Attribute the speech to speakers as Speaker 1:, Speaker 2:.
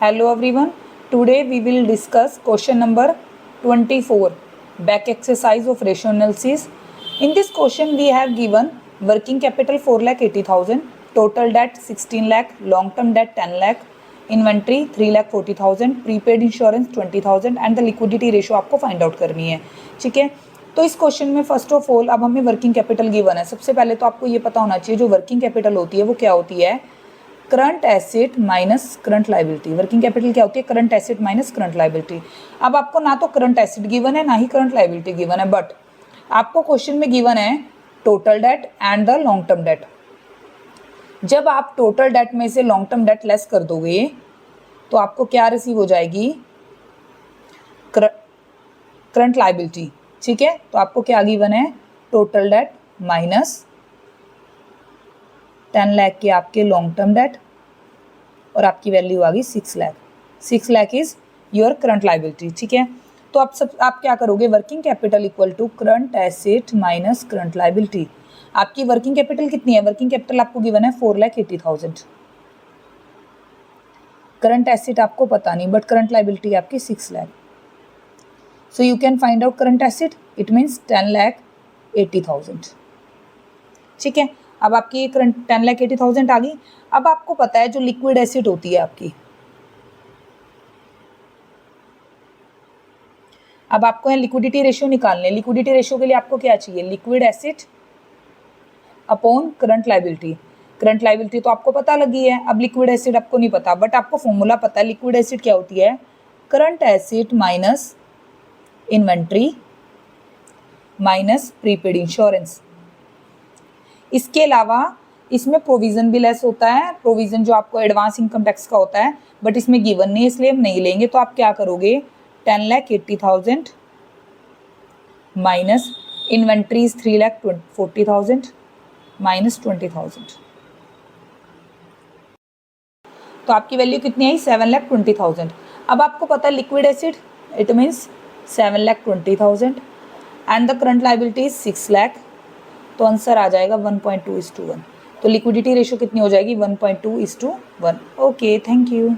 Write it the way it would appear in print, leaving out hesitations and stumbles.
Speaker 1: Hello everyone. Today we will discuss question number 24, back exercise of ratio analysis. In this question we have given working capital 4,80,000, total debt 16 lakh, long term debt 10 lakh, inventory 3,40,000, prepaid insurance 20,000 and the liquidity ratio आपको find out करनी है. ठीक है, तो इस question में first of all अब हमें वर्किंग कैपिटल गिवन है. सबसे पहले तो आपको ये पता होना चाहिए जो वर्किंग कैपिटल होती है वो क्या होती है, current asset minus current liability. Working capital क्या होती है, current asset minus current liability. अब आपको ना तो करंट एसेट गिवन है ना ही करंट लायबिलिटी गिवन है, बट आपको क्वेश्चन में गिवन है total date and the long term debt. जब आप टोटल डेट में से लॉन्ग टर्म डेट लेस कर दोगे तो आपको क्या रिसीव हो जाएगी, करंट लायबिलिटी. ठीक है, तो आपको क्या गिवन है, टोटल डेट माइनस 10 लाख के आपके लॉन्ग टर्म डेट और आपकी वैल्यू आ गई 6 lakh. 6 lakh is your current liability. ठीक है, तो आप क्या करोगे, working capital equal to current asset minus current liability. आपकी वर्किंग कैपिटल कितनी है, वर्किंग कैपिटल आपको गिवन है 4,80,000. करंट एसेट आपको पता नहीं बट करंट लायबिलिटी आपकी 6 lakh. So you can find out current asset, it means 10,80,000. ठीक है, अब आपकी करंट 10,80,000 आ गई. अब आपको पता है जो लिक्विड एसेट होती है आपकी, अब आपको यहाँ लिक्विडिटी रेशियो निकालने. लिक्विडिटी रेशियो के लिए आपको क्या चाहिए, liquid asset upon current liability. Current liability तो आपको पता लगी है, अब लिक्विड एसिड आपको नहीं पता बट आपको फॉर्मूला पता है. लिक्विड एसिड क्या होती है, current acid minus inventory minus prepaid insurance. इसके अलावा इसमें प्रोविज़न भी लेस होता है, प्रोविज़न जो आपको एडवांस इनकम टैक्स का होता है बट इसमें गिवन नहीं इसलिए हम नहीं लेंगे. तो आप क्या करोगे, 10,80,000 माइनस इन्वेंट्रीज 3,40,000 माइनस 20,000. तो आपकी वैल्यू कितनी आई, 7,20,000. अब आपको पता है liquid acid it means 7,20,000 and the current liability is 6 lakh. तो आंसर आ जाएगा 1.2:1. तो लिक्विडिटी रेशियो कितनी हो जाएगी, 1.2:1. Okay, thank you.